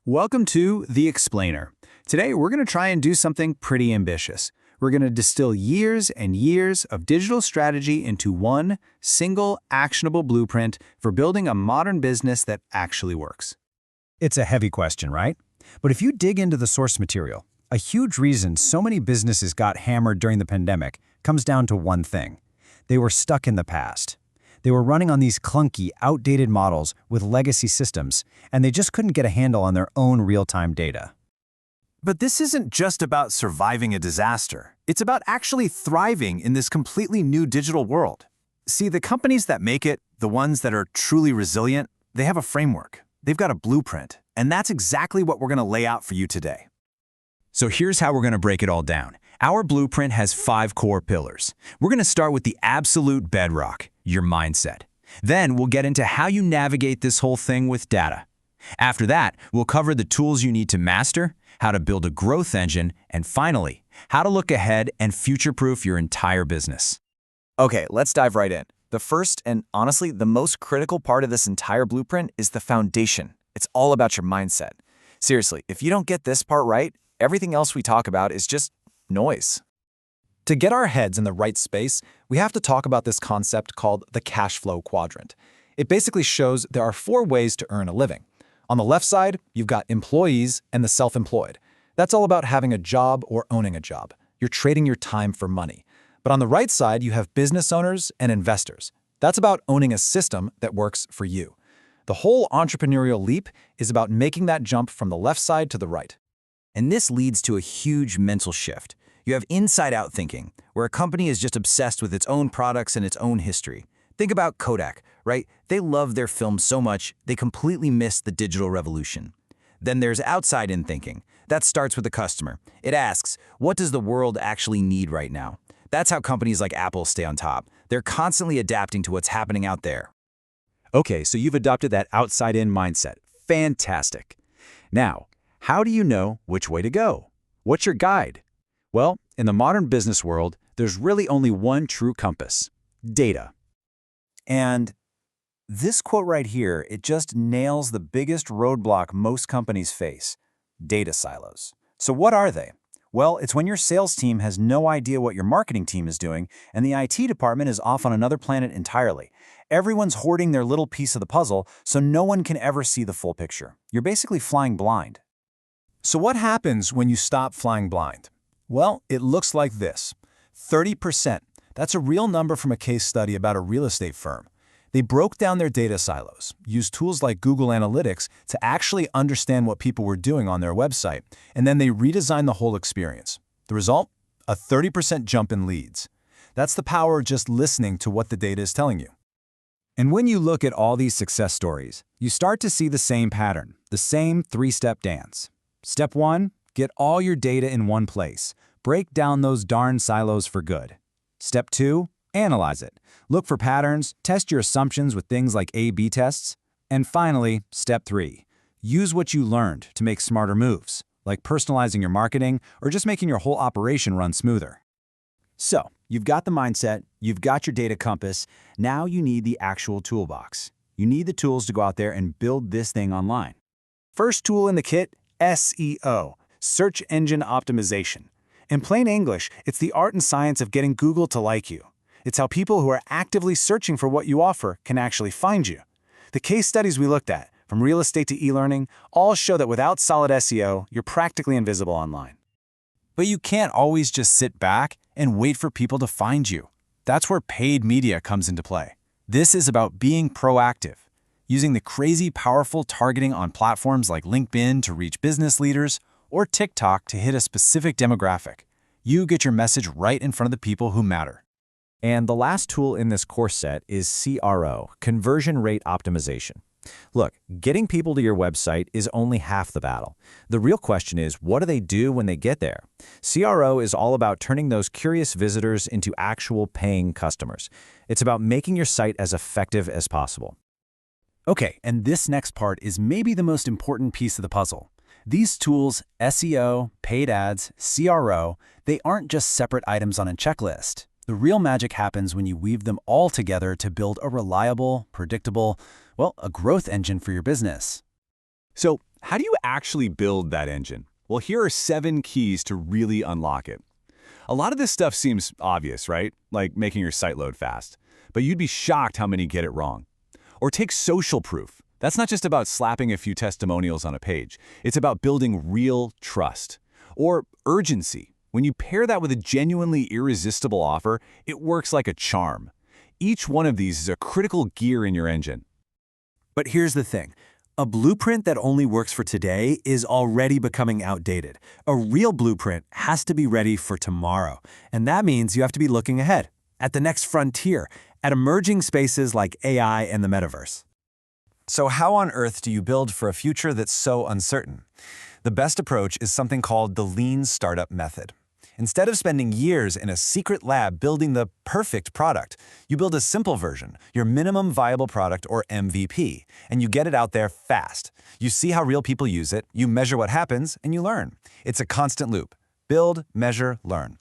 Welcome to The Explainer. Today, we're going to try and do something pretty ambitious. We're going to distill years and years of digital strategy into one single actionable blueprint for building a modern business that actually works. It's a heavy question, right? But if you dig into the source material, a huge reason so many businesses got hammered during the pandemic comes down to one thing. They were stuck in the past. They were running on these clunky, outdated models with legacy systems, and they just couldn't get a handle on their own real-time data. But this isn't just about surviving a disaster. It's about actually thriving in this completely new digital world. See, the companies that make it, the ones that are truly resilient, they have a framework. They've got a blueprint. And that's exactly what we're going to lay out for you today. So here's how we're going to break it all down. Our blueprint has 5 core pillars. We're going to start with the absolute bedrock, your mindset. Then we'll get into how you navigate this whole thing with data. After that, we'll cover the tools you need to master, how to build a growth engine, and finally, how to look ahead and future-proof your entire business. Okay, let's dive right in. The first and honestly the most critical part of this entire blueprint is the foundation. It's all about your mindset. Seriously, if you don't get this part right, everything else we talk about is just noise. To get our heads in the right space, we have to talk about this concept called the cash flow quadrant. It basically shows there are 4 ways to earn a living. On the left side, you've got employees and the self-employed. That's all about having a job or owning a job. You're trading your time for money. But on the right side, you have business owners and investors. That's about owning a system that works for you. The whole entrepreneurial leap is about making that jump from the left side to the right. And this leads to a huge mental shift. You have inside-out thinking, where a company is just obsessed with its own products and its own history. Think about Kodak, right? They love their film so much, they completely missed the digital revolution. Then there's outside-in thinking. That starts with the customer. It asks, what does the world actually need right now? That's how companies like Apple stay on top. They're constantly adapting to what's happening out there. Okay, so you've adopted that outside-in mindset. Fantastic. Now, how do you know which way to go? What's your guide? Well, in the modern business world, there's really only one true compass: data. And this quote right here, it just nails the biggest roadblock most companies face: data silos. So what are they? Well, it's when your sales team has no idea what your marketing team is doing, and the IT department is off on another planet entirely. Everyone's hoarding their little piece of the puzzle, so no one can ever see the full picture. You're basically flying blind. So what happens when you stop flying blind? Well, it looks like this: 30%. That's a real number from a case study about a real estate firm. They broke down their data silos, used tools like Google Analytics to actually understand what people were doing on their website, and then they redesigned the whole experience. The result? A 30% jump in leads. That's the power of just listening to what the data is telling you. And when you look at all these success stories, you start to see the same pattern, the same 3-step dance. Step 1, get all your data in one place. Break down those darn silos for good. Step 2, analyze it. Look for patterns, test your assumptions with things like A/B tests. And finally, step 3, use what you learned to make smarter moves, like personalizing your marketing or just making your whole operation run smoother. So, you've got the mindset, you've got your data compass, now you need the actual toolbox. You need the tools to go out there and build this thing online. First tool in the kit, SEO, search engine optimization. In plain English, it's the art and science of getting Google to like you. It's how people who are actively searching for what you offer can actually find you. The case studies we looked at, from real estate to e-learning, all show that without solid SEO, you're practically invisible online. But you can't always just sit back and wait for people to find you. That's where paid media comes into play. This is about being proactive, using the crazy powerful targeting on platforms like LinkedIn to reach business leaders, or TikTok to hit a specific demographic. You get your message right in front of the people who matter. And the last tool in this course set is CRO, Conversion Rate Optimization. Look, getting people to your website is only half the battle. The real question is, what do they do when they get there? CRO is all about turning those curious visitors into actual paying customers. It's about making your site as effective as possible. Okay, and this next part is maybe the most important piece of the puzzle. These tools, SEO, paid ads, CRO, they aren't just separate items on a checklist. The real magic happens when you weave them all together to build a reliable, predictable, a growth engine for your business. So how do you actually build that engine? Well, here are 7 keys to really unlock it. A lot of this stuff seems obvious, right? Like making your site load fast. But you'd be shocked how many get it wrong. Or take social proof. That's not just about slapping a few testimonials on a page. It's about building real trust. Or urgency. When you pair that with a genuinely irresistible offer, it works like a charm. Each one of these is a critical gear in your engine. But here's the thing. A blueprint that only works for today is already becoming outdated. A real blueprint has to be ready for tomorrow. And that means you have to be looking ahead, at the next frontier, at emerging spaces like AI and the metaverse. So how on earth do you build for a future that's so uncertain? The best approach is something called the lean startup method. Instead of spending years in a secret lab building the perfect product, you build a simple version, your minimum viable product or MVP, and you get it out there fast. You see how real people use it, you measure what happens, and you learn. It's a constant loop. Build, measure, learn.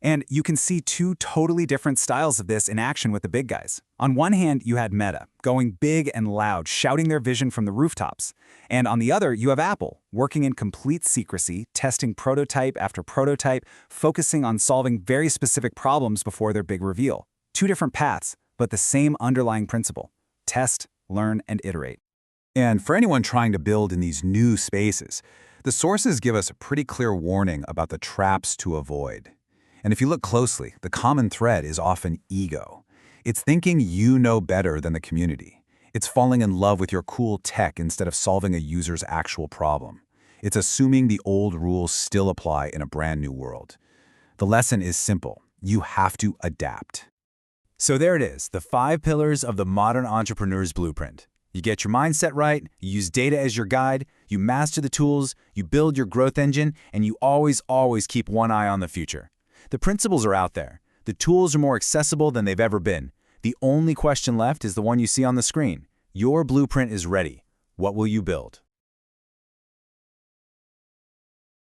And you can see 2 totally different styles of this in action with the big guys. On one hand, you had Meta, going big and loud, shouting their vision from the rooftops. And on the other, you have Apple, working in complete secrecy, testing prototype after prototype, focusing on solving very specific problems before their big reveal. 2 different paths, but the same underlying principle: test, learn, and iterate. And for anyone trying to build in these new spaces, the sources give us a pretty clear warning about the traps to avoid. And if you look closely, the common thread is often ego. It's thinking you know better than the community. It's falling in love with your cool tech instead of solving a user's actual problem. It's assuming the old rules still apply in a brand new world. The lesson is simple. You have to adapt. So there it is, the 5 pillars of the modern entrepreneur's blueprint. You get your mindset right, you use data as your guide, you master the tools, you build your growth engine, and you always keep one eye on the future. The principles are out there. The tools are more accessible than they've ever been. The only question left is the one you see on the screen. Your blueprint is ready. What will you build?